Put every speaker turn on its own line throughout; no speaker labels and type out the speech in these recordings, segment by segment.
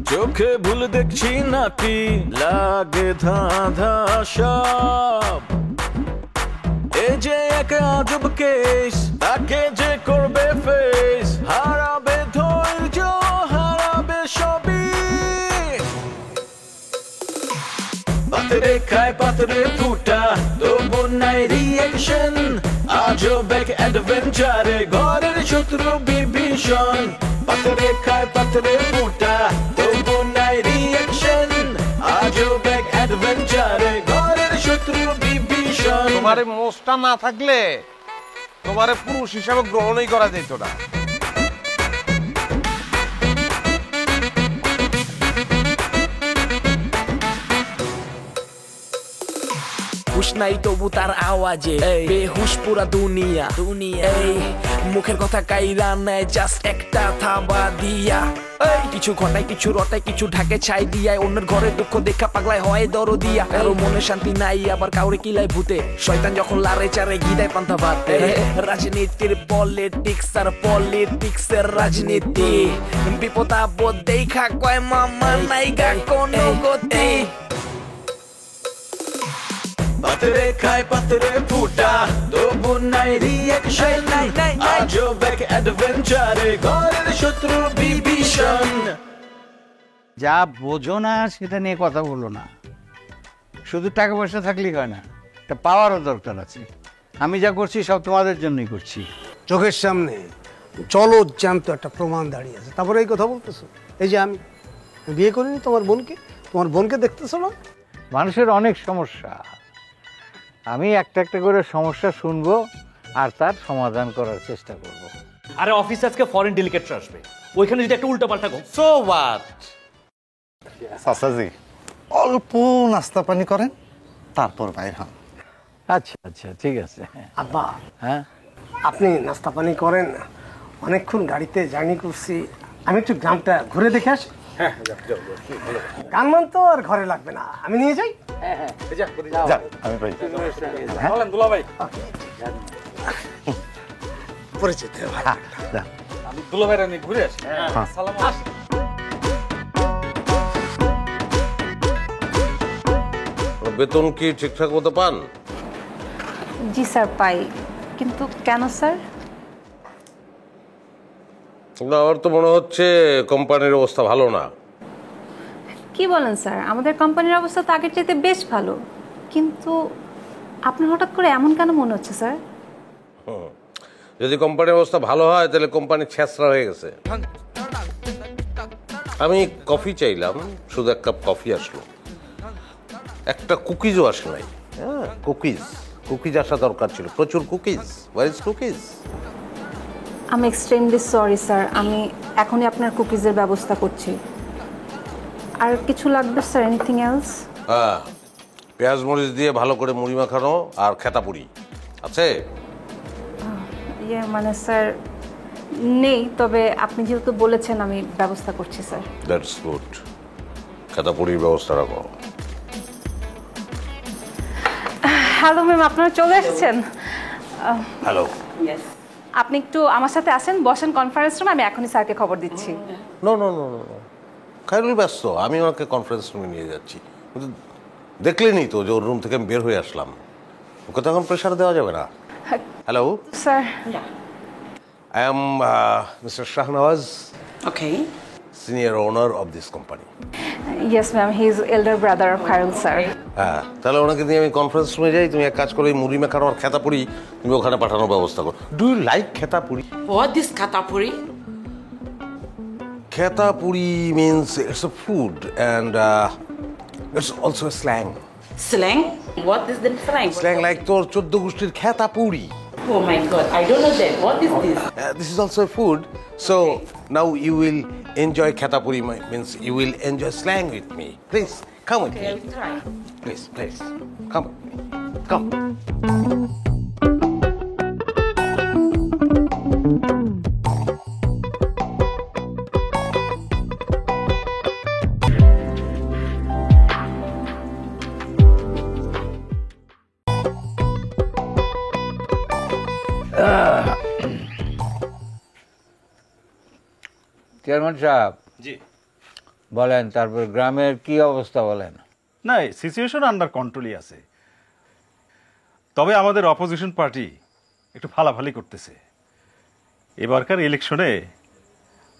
চোখে ভুল দেখছি নাকি লাগে ধাঁধা সব এই যে এক আজব কেস তাকে যে করবে ফেস হারাবে ধৈর্য হারাবে সবই পাথরে খায় পাথরে ফুটা তবু নাই রিয়েকশন আজব এক অ্যাডভেঞ্চারে ঘরের শত্রু বিভীষণ পাথরে খায় পাথরে ফুটা তবু নাই রিয়েকশন আজব এক অ্যাডভেঞ্চারে ঘরের শত্রু বিভীষণ।
তোমার মোষটা না থাকলে তোমার পুরুষ হিসাবে গ্রহণই করা যেত না।
হুশ নাই তবু তার আওয়াজে বেহুশ পুরা দুনিয়া এই মুখের কথা কাইরা নেয় জাস্ট একটা থাবা দিয়া কিছু ঘটায় কিছু রটায় কিছু ঢাকে ছাই দিয়ায় অন্যের ঘরে দুঃখ দেখা পাগলায় হয় দরদিয়া কারো মনে শান্তি নাই আবার কাউরে কিলায় ভূতে শয়তান যখন লারে চারে গিদায় পান্তা ভাতে রাজনীতির পলিটিক্স আর পলিটিক্সের রাজনীতি বিপদ আপদ দেখা কয় মামা নাইগা কোনো গতি
পাথরে খায় পাথরে ফুটা তবু নাই রিয়েকশন আজব এক অ্যাডভেঞ্চারে ঘরের শত্রু বিভীষণ।
যা বোঝো না সেটা নিয়ে কথা বলো না, শুধু টাকা পয়সা থাকলেই হয় না, একটা পাওয়ারও দরকার আছে। আমি যা করছি সব তোমাদের জন্যই করছি।
চোখের সামনে চলো জ্যান্ত একটা প্রমাণ দাঁড়িয়ে আছে, তারপরে এই কথা বলতেছো? এই যে আমি বিয়ে করিনি তোমার বোনকে দেখতেছো না?
মানুষের অনেক সমস্যা, আমি একটা একটা করে সমস্যা শুনবো আর তার সমাধান করার চেষ্টা করব।
আরে অফিসে আজকে ফরেন ডেলিগেটরা আসবে, ওইখানে যদি একটা উল্টা পাল্টা
সো হোয়াট
চাচাজি অল্প নাস্তা পানি করেন তারপর বাইর হন।
আচ্ছা আচ্ছা ঠিক আছে।
আব্বা,
হ্যাঁ
আপনি নাস্তা পানি করেন, অনেকক্ষণ গাড়িতে জার্নি করছি, আমি একটু গ্রামটা ঘুরে দেখে আসি। গানমান তো আর ঘরে লাগবে না, আমি নিয়ে যাই।
আমি পাই
পরিচিত ভাই,
আমি দুলাভাইরা নিয়ে ঘুরে আসি। সালাম বেতন কি ঠিকঠাক মতো পান?
জি স্যার পাই, কিন্তু কেন স্যার?
আমার তো মনে হচ্ছে কোম্পানির অবস্থা ভালো না।
কি বলেন স্যার, আমাদের কোম্পানির অবস্থা তো আগের চাইতে বেশ ভালো, কিন্তু আপনার হঠাৎ করে এমন কেন মনে হচ্ছে স্যার?
যদি কোম্পানির অবস্থা ভালো হয় তাহলে কোম্পানি ছেঁচড়া হয়ে গেছে। আমি কফি চাইলাম, শুধু এক কাপ কফি আসলো, একটা কুকিজও আসে নাই। হ্যাঁ কুকিজ আসা দরকার ছিল, প্রচুর কুকিজ। Where is cookies?
আমি এক্সট্রিমলি সরি স্যার, আমি এখনই আপনার কুকিজের ব্যবস্থা করছি। আর কিছু লাগবে স্যার? Anything else?
হ্যাঁ, পেঁয়াজ মরিচ দিয়ে ভালো করে মুড়ি মাখানো আর খেতাপুরি আছে?
ইয়ে মানে স্যার নেই, তবে আপনি যেহেতু বলেছেন আমি ব্যবস্থা করছি স্যার।
দ্যাটস গুড, খেতাপুরির ব্যবস্থা রাখো।
হ্যালো ম্যাম, আপনারা চলে এসেছেন?
হ্যালো।
আপনি একটু আমার সাথে আসেন, বসেন কনফারেন্স রুমে, আমি এখনই স্যারকে খবর দিচ্ছি।
No no no no no, Khairul ব্যস্ত, আমি ওনাকে কনফারেন্স রুমে নিয়ে যাচ্ছি। কিন্তু দেখলেনি তো যে ওর রুম থেকে আমি বের হয়ে আসলাম, ওকে তো এখন প্রেশার দেওয়া যাবে না। Hello
sir,
I am Mr. Shahnawaz.
Okay.
Senior owner of this company.
Yes ma'am, he is elder brother of Khairul sir.
হ্যাঁ, তাহলে ওনাকে নিয়ে আমি কনফারেন্স রুমে যাই। তুমি এক কাজ করো, এই মুড়ি মাখানো আর খেতাপুরি তুমি ওখানে পাঠানোর ব্যবস্থা করো। Do you like katapuri?
What is katapuri?
Khetapuri means it's a food and it's also a slang.
Slang? What is the slang?
Slang like তোর 14 গোষ্ঠীর খেতাপুরি।
Oh my god, I don't know that. What is this?
This is also a food. So now you will enjoy Khetapuri, means you will enjoy slang with me. Please come with me.
I will try.
Please come with me. Come.
Chairman সাহেব,
জি
বলেন, তারপর গ্রামের কি অবস্থা বলেন?
না, situation under কন্ট্রোলই আছে, তবে আমাদের অপোজিশন পার্টি একটু ফালাফালি করতেছে। এবারকার ইলেকশনে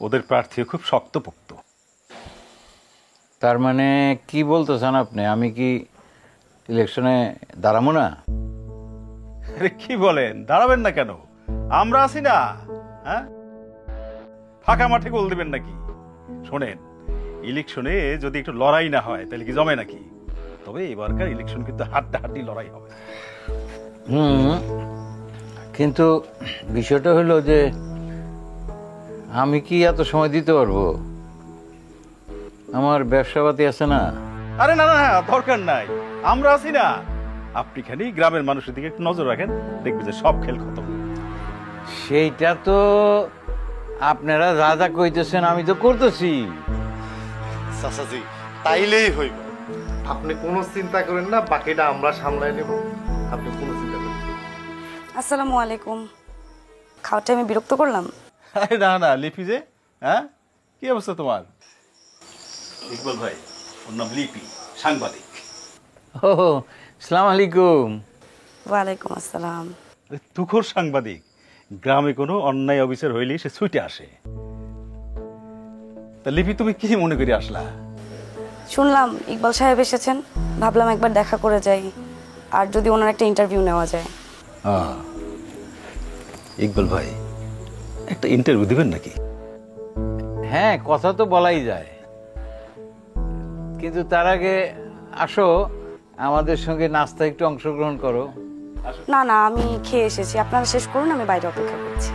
ওদের প্রার্থীও খুব শক্তপোক্ত।
তার মানে কি বলতেছেন আপনি, আমি কি ইলেকশনে দাঁড়াবো না?
আরে কি বলেন, দাঁড়াবেন না কেন? আমরা আছি না, হ্যাঁ? ফাঁকা মাঠে গোল দেবেন নাকি? শোনেন, ইলেকশনে যদি একটু লড়াই না হয় তাহলে কি জমে নাকি? তবে এবারকার ইলেকশন কিন্তু হাড্ডাহাড্ডি লড়াই হবে।
কিন্তু বিষয়টা হলো যে আমি কি এত সময় দিতে পারবো? আমার ব্যবসাপাতি আছে না।
আরে না না, দরকার নাই, আমরা আছি না। আপনি খালি গ্রামের মানুষের দিকে একটু নজর রাখেন, দেখবেন যে সব খেল খতম।
সেইটা তো আপনারা যা যা কইতেছেন আমি তো করতেছি।
চাচাজি তাইলেই হইব, আপনি কোনো চিন্তা করেন না, বাকিটা আমরা সামলাই নেব, আপনি কোনো চিন্তা করেন না।
আসসালামু আলাইকুম। খাওয়াটা আমি বিরক্ত করলাম?
আরে না না, লিপি যে, হ্যাঁ কি অবস্থা তোমার? ইকবাল ভাই, ওর নাম লিপি, সাংবাদিক।
ও আসসালামু আলাইকুম।
ওয়ালাইকুম আসসালাম।
তুখোর সাংবাদিক, গ্রামে কোনো অন্যায় অবিচার হইলে সে ছুটে আসে। তা লিপি, তুমি কি মনে করে আসলা?
শুনলাম ইকবাল সাহেব এসেছেন, ভাবলাম একবার দেখা করে যাই, আর যদি ওনার একটা ইন্টারভিউ নেওয়া যায়।
ইকবাল ভাই, একটা ইন্টারভিউ দিবেন নাকি?
হ্যাঁ, কথা তো বলাই যায়, কিন্তু তার আগে আসো আমাদের সঙ্গে নাস্তা একটু অংশগ্রহণ করো।
না না, আমি খেয়ে এসেছি, আপনারা শেষ করুন, আমি বাইরে অপেক্ষা করছি।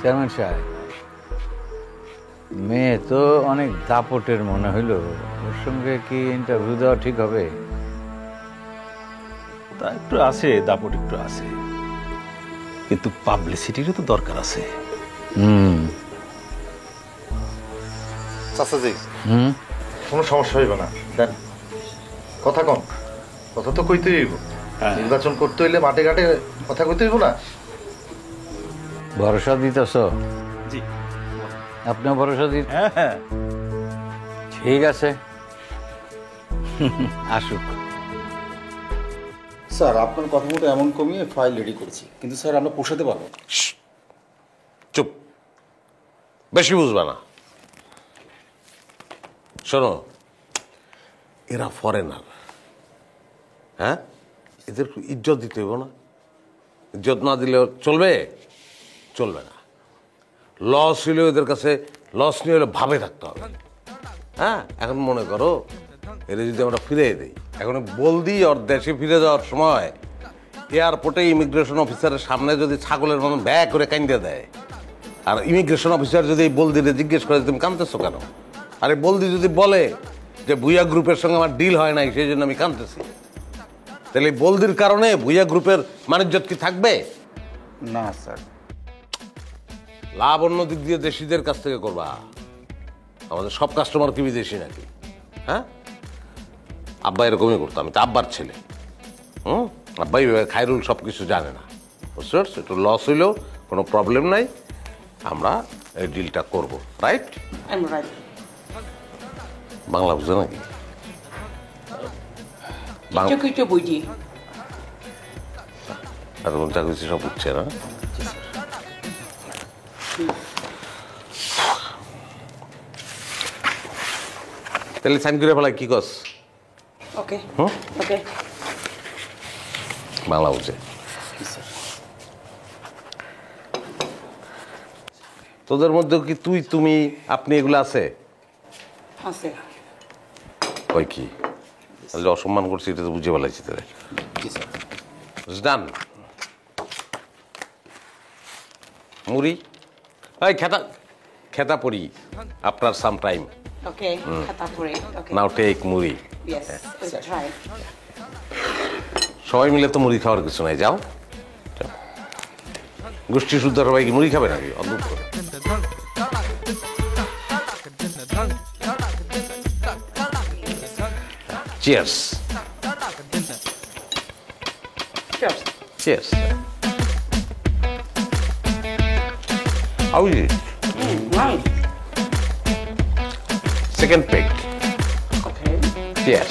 চেয়ারম্যান সাহেব, মেয়ে তো অনেক দাপটের মনে হইল, ওর সঙ্গে কি ইন্টারভিউ দেওয়া ঠিক হবে?
তা একটু আছে, দাপট একটু আছে, কিন্তু পাবলিসিটিরও তো দরকার আছে।
চাচাজি কোনো সমস্যা হইব না, দেন কথা কম, কথা তো কইতে হইব। নির্বাচন করতে হইলে মাঠে ঘাটে কথা কইতে হইব না।
ভরসা দিতেছ?
জি।
আপনিও ভরসা দিন?
হ্যাঁ।
ঠিক আছে, আসুক।
স্যার, আপনার কথা মতো এমন কমিয়ে ফাইল রেডি করেছি, কিন্তু স্যার আমরা পোষাতে পারবো।
চুপ, বেশি বুঝবা না। শোনো, এরা ফরেনার, হ্যাঁ, এদের ইজ্জত দিতে হইব না? ইজ্জত না দিলে চলবে? চলবে না। লস হইলেও এদের কাছে লস নিয়ে হলে ভাবে থাকতে হবে। হ্যাঁ, এখন মনে করো এদের যদি আমরা ফিরে দিই, এখন বলদি ওর দেশে ফিরে যাওয়ার সময় এয়ারপোর্টে ইমিগ্রেশন অফিসারের সামনে যদি ছাগলের মতন ব্যাগ করে কান্দে দেয়, আর ইমিগ্রেশন অফিসার যদি এই বলদিরে জিজ্ঞেস করে তুমি কাঁদতেছো কেন, আর এই বলদি যদি বলে যে ভুইয়া গ্রুপের সঙ্গে আমার ডিল হয় নাই সেই জন্য আমি কাঁদতেছি, তাহলে এই বলদির কারণে ভুইয়া গ্রুপের মানিজ্যত কি থাকবে?
না স্যার।
লাভ অন্য দিক দিয়ে দেশিদের কাছ থেকে করবা। আমাদের সব কাস্টমার কি বিদেশি নাকি? হ্যাঁ, আব্বা এরকমই করতো, আমি তো আব্বার ছেলে। আব্বা এইভাবে খায়রুল সব কিছু জানে না, বুঝতে পারছো? একটু লস হইলেও কোনো প্রবলেম নাই, আমরা এই ডিলটা করবো। রাইট? বাংলা বুঝে নাকি? আর যা কিছু সব বুঝছে না। তাহলে সাইন করে ফেলাই, কি কস?
ওকে ওকে।
বাংলা বুঝে? তোদের মধ্যে কি তুই তুমি আপনি এগুলো আছে?
আছে।
ওই কি তাহলে অসম্মান করছি, এটা তো বুঝে ফেলাইছি। তাহলে ডান। মুড়ি, এই খেতা খেতা পড়ি after some time.
Okay, Khatapuri. Okay.
নাও টেক মুড়ি।
Yes, let's try.
সবাই মিলে তো মুড়ি খাওয়ার কিছু নাই, যাও। গোষ্ঠী শুদ্ধ সবাই কি মুড়ি খাবে নাকি? অদ্ভুত করে। Cheers. Cheers. How is it?
Nice.
Second peg.
Okay.
Yes.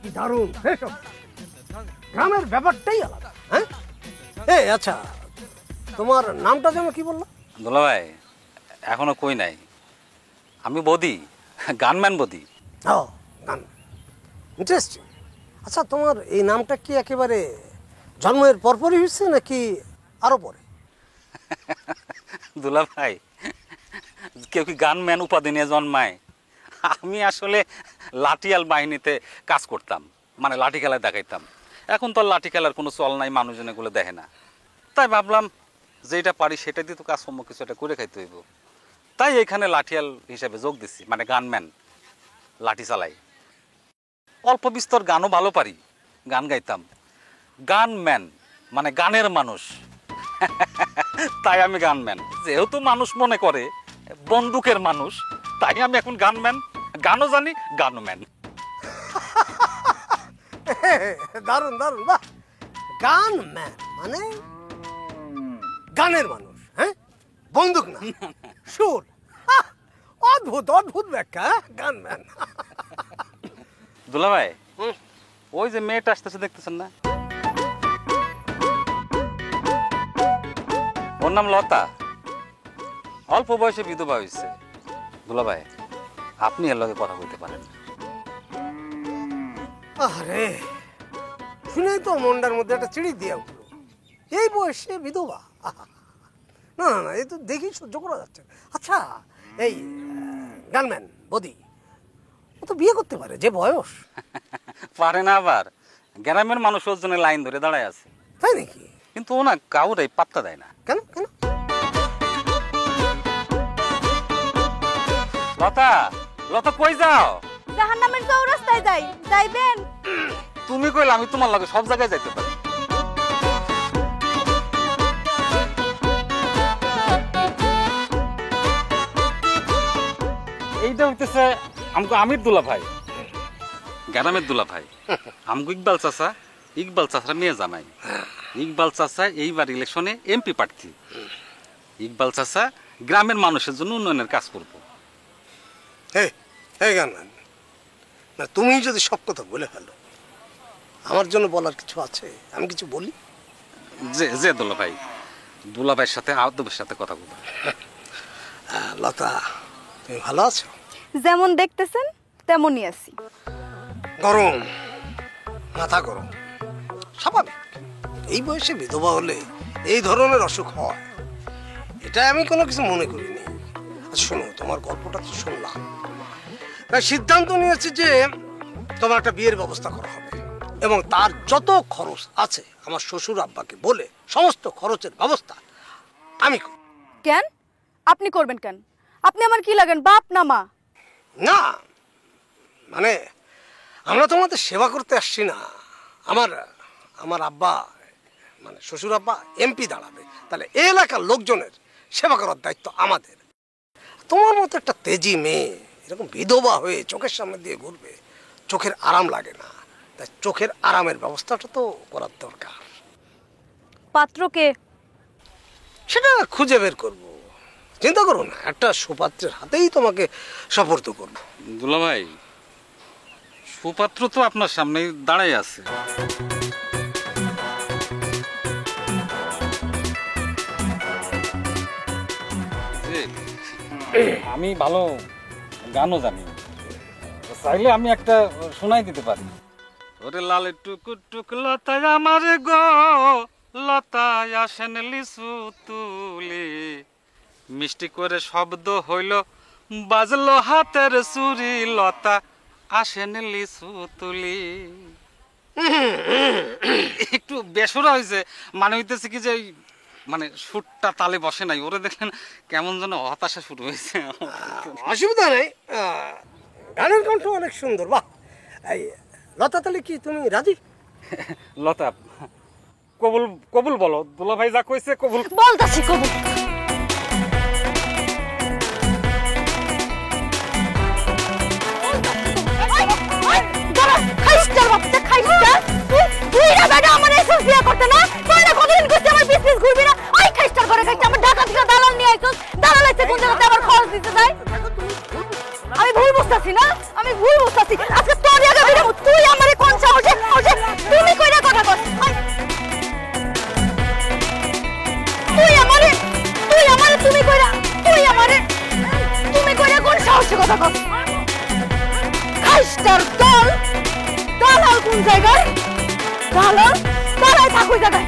কি দারুণ এসব। গ্রামের ব্যাপারটাই আলাদা। হ্যাঁ এই আচ্ছা, তোমার নামটা যেন কি বললো?
দুলা ভাই এখনো কই নাই, আমি বদি, গানম্যান বদি।
ও গান, ইন্টারেস্টিং। আচ্ছা, তোমার এই নামটা কি একেবারে জন্মের পরপরই হয়েছে নাকি আরো পরে?
দুলা ভাই কেউ কি গানম্যান উপাধি নিয়ে জন্মায়? আমি আসলে লাঠিয়াল বাহিনীতে কাজ করতাম, মানে লাঠি খেলায় দেখাইতাম। এখন তো আর লাঠি খেলার কোনো চল নাই, মানুষজন এগুলো দেখে না। তাই ভাবলাম যেটা পারি সেটা দিয়ে তো কাজকর্ম কিছু একটা করে খাইতে হইব। তাই এখানে লাঠিয়াল হিসেবে যোগ দিচ্ছি, মানে গানম্যান, লাঠি চালাই। অল্প বিস্তর গানও ভালো পারি, গান গাইতাম। গানম্যান মানে গানের মানুষ, তাই আমি গানম্যান। যেহেতু মানুষ মনে করে বন্দুকের মানুষ, তাই আমি এখন গানম্যান। গানও জানি, গানম্যান।
দারুণ দারুণ, বাহ। গানম্যান মানে গানের মানুষ, হ্যাঁ, বন্দুক না, সুর। অদ্ভুত অদ্ভুত ব্যাখ্যা, গানম্যান।
দুলা ভাই ওই যে মেয়েটা আসতেছে দেখতেছেন না, ওর নাম লতা, অল্প বয়সে বিধবা হয়েছে। দুলা ভাই আপনি এর লগে কথা বলতে পারেন।
আরে শুনেই তো মনটার মধ্যে একটা চিড়ি দিয়া উঠলো, এই বয়সে বিধবা। না না না, এই তো দেখি সহ্য করা যাচ্ছে। আচ্ছা এই গানম্যান বদি, ও তো বিয়ে করতে পারে, যে বয়স।
পারে না, আবার গ্রামের মানুষ ওর জন্য লাইন ধরে দাঁড়ায় আছে।
তাই নাকি?
কিন্তু ও না কাউরে পাত্তা দেয় না।
কেন কেন?
লতা, লতা কই যাও?
জাহান্নামের চৌরাস্তায় যাই, যাইবেন?
তুমি কইলে আমি তোমার লগে সব জায়গায় যাইতে পারি। এইটা হইতেছে আমগো আমির দুলা ভাই, গ্রামের দুলা ভাই। আমগো ইকবাল চাচা, ইকবাল চাচার মেয়ে জামাই। ইকবাল চাচা এইবার ইলেকশনে এমপি প্রার্থী। ইকবাল চাচা গ্রামের মানুষের জন্য উন্নয়নের কাজ করবো।
গানম্যান, না তুমি যদি সব কথা বলে ফেলো, আমার জন্য বলার কিছু আছে? আমি কিছু বলি?
যে যে দুলা ভাই, দুলা ভাইয়ের সাথে আদবের সাথে কথা বলবো।
লতা, তুমি ভালো আছো?
যেমন দেখতেছেন তেমনই আছি।
গরম, মাথা গরম, স্বাভাবিক। এই বয়সে বিধবা হলে এই ধরনের অসুখ হয়, এটা আমি কোনো কিছু মনে করিনি। শোনো, তোমার গল্পটা তো শুনলাম, তাই সিদ্ধান্ত নিয়েছি যে তোমার একটা বিয়ের ব্যবস্থা করা হবে, এবং তার যত খরচ আছে আমার শ্বশুর আব্বাকে বলে সমস্ত খরচের ব্যবস্থা আমি করব।
কেন আপনি করবেন? কেন আপনি আমার কি লাগেন, বাপ না মা?
না মানে আমরা তোমাদের সেবা করতে আসছি না। আমার আব্বা মানে শ্বশুর আব্বা এমপি দাঁড়াবে, তাহলে এই এলাকার লোকজনের সেবা করার দায়িত্ব আমাদের। তোমার মতো একটা তেজি মেয়ে এরকম বিধবা হয়ে চোখের সামনে দিয়ে ঘুরবে, চোখের আরাম লাগে না। তাই চোখের আরামের ব্যবস্থাটা তো করার দরকার।
পাত্রকে
সেটা খুঁজে বের করব, চিন্তা করো না। একটা সুপাত্রের হাতেই তোমাকে সুপর্দ করব।
দুলা ভাই, সুপাত্র তো আপনার সামনে দাঁড়াই আছে। আমি ভালো গানও জানি, চাইলে আমি একটা শোনাই দিতে পারি। ওরে লালে টুকু টুক লতায় আমার গো, লতায় আসেন লিচু তুলি, মিষ্টি করে শব্দ হইল বাজলো হাতের চুরি, লতা আসেন লিচু তুলি। একটু বেসুরা হয়েছে, মানে হইতেছে কি যে মানে সুরটা তালে বসে নাই। ওরে দেখলেন কেমন যেন হতাশা শুরু হয়েছে।
অসুবিধা নেই, গানের কণ্ঠ অনেক সুন্দর। বাহ, এই লতা, তাহলে কি তুমি রাজি?
লতা কবুল, কবুল বলো। দুলা ভাই যা কইছে কবুল
বলতাছি, কবুল।
সাথে না তুই না কতদিন করছিস আমার বিজনেস ঘুরবি না ওই খাইস্টার করে খাইতে আমার ঢাকা থেকে দালাল নিয়ে আইছস দালাল আইছে কোন জায়গাতে আমার খরচ দিতে যায় আমি ভুল বুঝতাছি না আমি ভুল বুঝতাছি আজকে তোর আগে বেরো তুই আমারে কোন সাহসে তুমি কইরা কথা কর তুই আমারে তুমি কইরা কোন সাহসে কথা কর খাইস্টার দল দালাল কোন জায়গায় দালাল দালাল থাকুই জায়গায়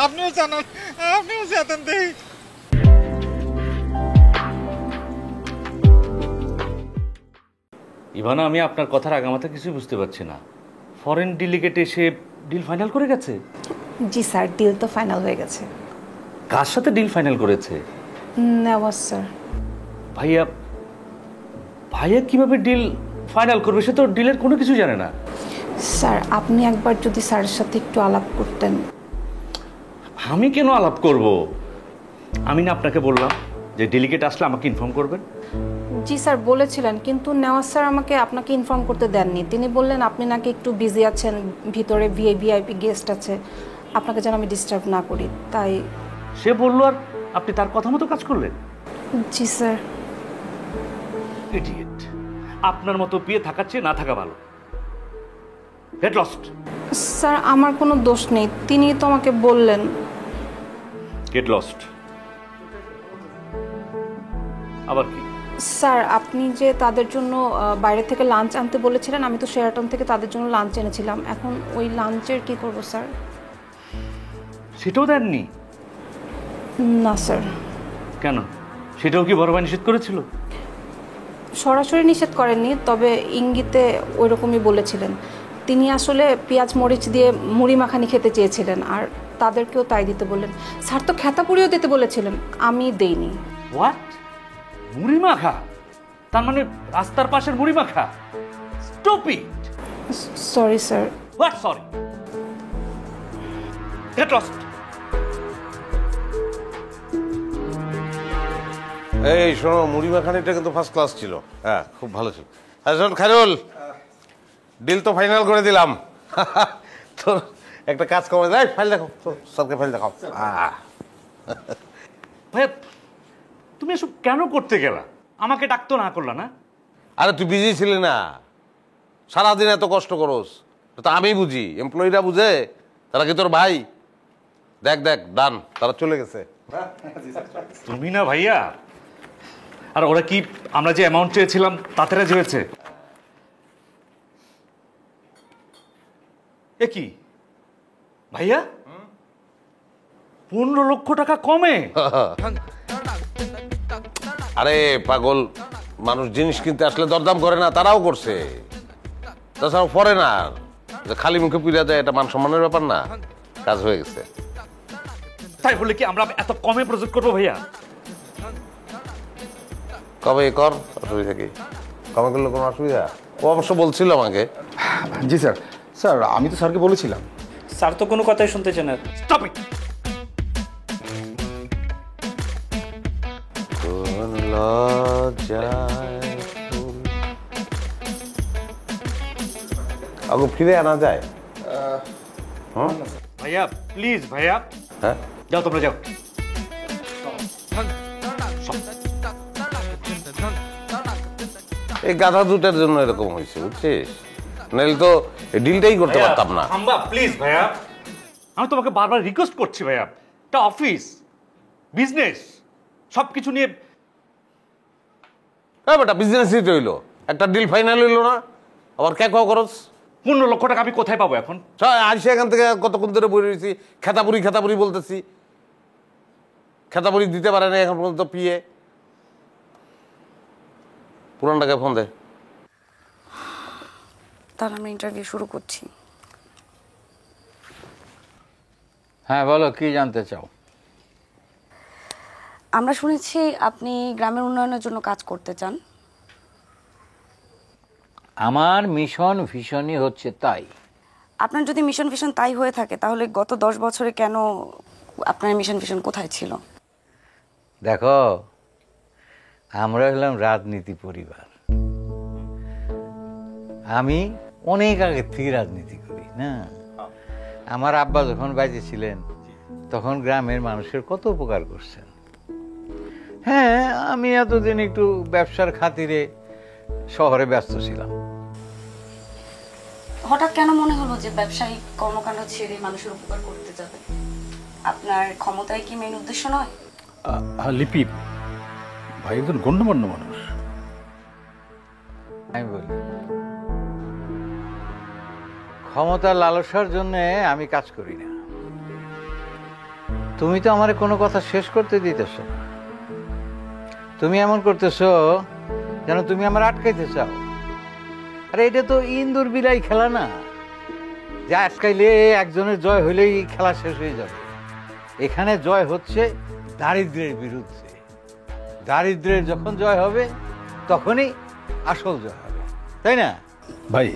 আপনিও জানান আপনিও জানেন দেই
ইভানা, আমি আপনার কথার আগামাথা কিছুই বুঝতে পারছি না। ফরেন ডেলিগেট এসে ডিল ফাইনাল করে গেছে?
জি স্যার, ডিল তো ফাইনাল হয়ে গেছে।
কার সাথে ডিল ফাইনাল করেছে?
নেওয়াজ স্যার।
ভাইয়া ভাইয়া কিভাবে ডিল ফাইনাল করবে? সে তো ডিলের কোনো কিছু জানে না।
স্যার আপনি একবার যদি স্যারের সাথে একটু আলাপ করতেন।
আমি কেন আলাপ করব? আমি না আপনাকে বললাম যে ডেলিগেট আসলে আমাকে ইনফর্ম করবেন।
জি স্যার বলেছিলেন, কিন্তু নেওয়াজ স্যার আমাকে আপনাকে ইনফর্ম করতে দেননি। তিনি বললেন আপনি নাকি একটু বিজি আছেন, ভিতরে ভিআইপি গেস্ট আছে, আপনাকে যেন আমি ডিস্টার্ব না করি, তাই।
সে বললো আর আপনি তার কথা মতো কাজ করলেন?
জি স্যার।
ইডিয়েট। আপনার মতো বিয়ে থাকার চেয়ে না থাকা ভালো। Get lost.
স্যার আমার কোনো দোষ নেই, তিনি তো আমাকে বললেন।
Get lost. আবার কি?
স্যার আপনি যে তাদের জন্য বাইরে থেকে লাঞ্চ আনতে বলেছিলেন, আমি তো শেরাটন থেকে তাদের জন্য লাঞ্চ এনেছিলাম, এখন ওই লাঞ্চের কি করব স্যার?
সেটাও দেননি?
না স্যার।
কেন? সেটাও কি বড় ভাই নিষেধ করেছিল?
সরাসরি নিষেধ করেননি, তবে ইঙ্গিতে ওইরকমই বলেছিলেন। তিনি আসলে পেঁয়াজ মরিচ দিয়ে মুড়ি মাখানি খেতে চেয়েছিলেন, আর তাদেরকেও তাই দিতে বললেন। স্যার তো খেতাপুরিও দিতে বলেছিলেন, আমি দেইনি।
হোয়াট? মুড়ি মাখা? তার মানে রাস্তার পাশের মুড়ি মাখা? Stupid.
Sorry sir.
What sorry? Get lost.
এই শোনো, মুড়ি মাখানিটা কিন্তু ফার্স্ট ক্লাস ছিল। হ্যাঁ খুব ভালো ছিল। আচ্ছা শোন খায়রুল, ডিল তো ফাইনাল করে দিলাম। তোর একটা কাজ কমে যায়, ফাইল দেখো, স্যারকে ফাইল দেখাও।
ভাইয়া তুমি এসব কেন করতে গেলা? আমাকে ডাকতো না করলা না?
আরে তুই বিজি ছিলি না, সারাদিন এত কষ্ট করস, তো আমি বুঝি, এমপ্লয়িরা বুঝে? তারা কি তোর ভাই? দেখ দেখ ডান, তারা চলে গেছে।
তুমি না ভাইয়া, আর ওরা কি আমরা যে অ্যামাউন্ট চেয়েছিলাম তাতে রাজি হয়েছে? এ কি ভাইয়া, 15 লক্ষ টাকা কমে?
আরে পাগল, মানুষ জিনিস কিনতে আসলে দরদাম করে না, তারাও করছে। তাছাড়া ফরেনার, খালি মুখে পুড়িয়া দেয়, এটা মান সম্মানের ব্যাপার না। কাজ হয়ে গেছে।
তাই বলে কি আমরা এত কমে প্রজেক্ট করবো ভাইয়া?
কবে কর, অসুবিধা কি? কমে করলে কোনো অসুবিধা? ও অবশ্য বলছিল আমাকে।
জি স্যার। স্যার আমি তো স্যারকে বলেছিলাম।
স্যার তো কোনো কথাই শুনতে চান না।
Stop it.
আগে ফিরে আনা যায়?
ভাইয়া প্লিজ ভাইয়া।
হ্যাঁ
যাও তোমরা যাও।
এই গাধা দুটার জন্য এরকম হয়েছে, বুঝছিস? নাহলে তো ডিলটাই করতে পারতাম না।
প্লিজ ভাইয়া, আমি তোমাকে বারবার রিকোয়েস্ট করছি ভাইয়া, এটা অফিস বিজনেস, সবকিছু নিয়ে।
হ্যাঁ বেটা, বিজনেসই তো হইলো, একটা ডিল ফাইনাল হইলো না, আবার কে খরচ?
15 লক্ষ টাকা আমি কোথায় পাবো এখন?
আসি এখান থেকে কতক্ষণ ধরে বই রয়েছি, খেতাপুরি বলতেছি, খেতাপুরি দিতে পারে না এখন পর্যন্ত পিয়ে। পুরান টাকায় ফোন দে।
তাহলে আমরা ইন্টারভিউ শুরু করছি।
হ্যাঁ বলো, কি জানতে চাও?
আমরা শুনেছি আপনি গ্রামের উন্নয়নের জন্য কাজ করতে চান।
আমার মিশন ভিশনই হচ্ছে তাই।
আপনার যদি মিশন ভিশন তাই হয়ে থাকে, তাহলে গত 10 বছরে কেন আপনার মিশন ভিশন কোথায় ছিল?
দেখো, আমরা হলাম রাজনীতি পরিবার, আমি অনেক আগের থেকে রাজনীতি করি না। আমার আব্বা যখন বাইরে ছিলেন তখন গ্রামের মানুষের কত উপকার করছেন। হ্যাঁ, আমি এতদিন একটু ব্যবসার খাতিরে শহরে ব্যস্ত ছিলাম।
হঠাৎ কেন মনে হলো যে ব্যবসায়িক কর্মকাণ্ড ছেড়ে মানুষের উপকার করতে যাবে? আপনার ক্ষমতায় কি মেইন উদ্দেশ্য নয়?
লিপি ভাই একজন গণ্যমান্য মানুষ।
আমি বলি, ক্ষমতার লালসার জন্য আমি কাজ করি না। তুমি তো আমার কোনো কথা শেষ করতে দিতেছ না। তুমি এমন করতেছো যেন তুমি আমার আটকাইতে চাও। আরে এটা তো ইন্দুর বিলাই খেলা না, যা আটকাইলে একজনের জয় হইলেই খেলা শেষ হয়ে যাবে। এখানে জয় হচ্ছে দারিদ্র্যের বিরুদ্ধে। দারিদ্র্যের যখন জয় হবে তখনই আসল জয় হবে, তাই না?
ভাই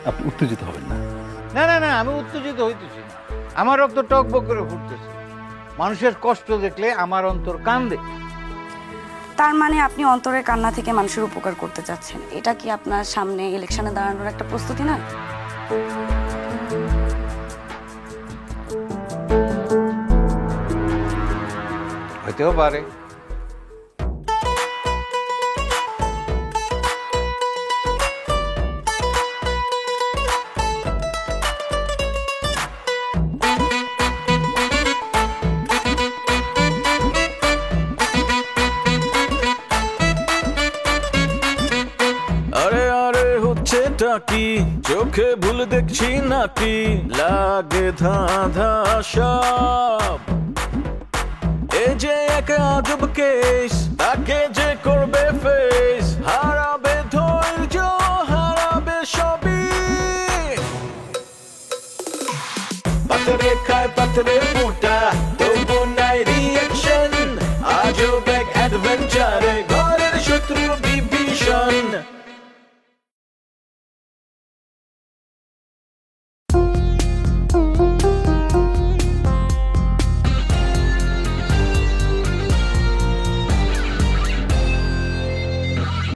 আপনি উত্তেজিত হবেন না।
না না না, আমি উত্তেজিত হইতেছি না। আমার রক্ত টকবক করে ফুটতেছে। মানুষের কষ্ট দেখলে আমার অন্তর কান্দে।
তার মানে আপনি অন্তরের কান্না থেকে মানুষের উপকার করতে চাচ্ছেন। এটা কি আপনার সামনে ইলেকশনে দাঁড়ানোর একটা প্রস্তুতি না?
হইতেও পারে।
কি চোখে ভুল দেখছি নাকি লাগে ধাঁধা সব এই যে এক আজব কেস তাকে যে করবে ফেস হারাবে ধৈর্য হারাবে সবই পাথরে খায় পাথরে ফুটা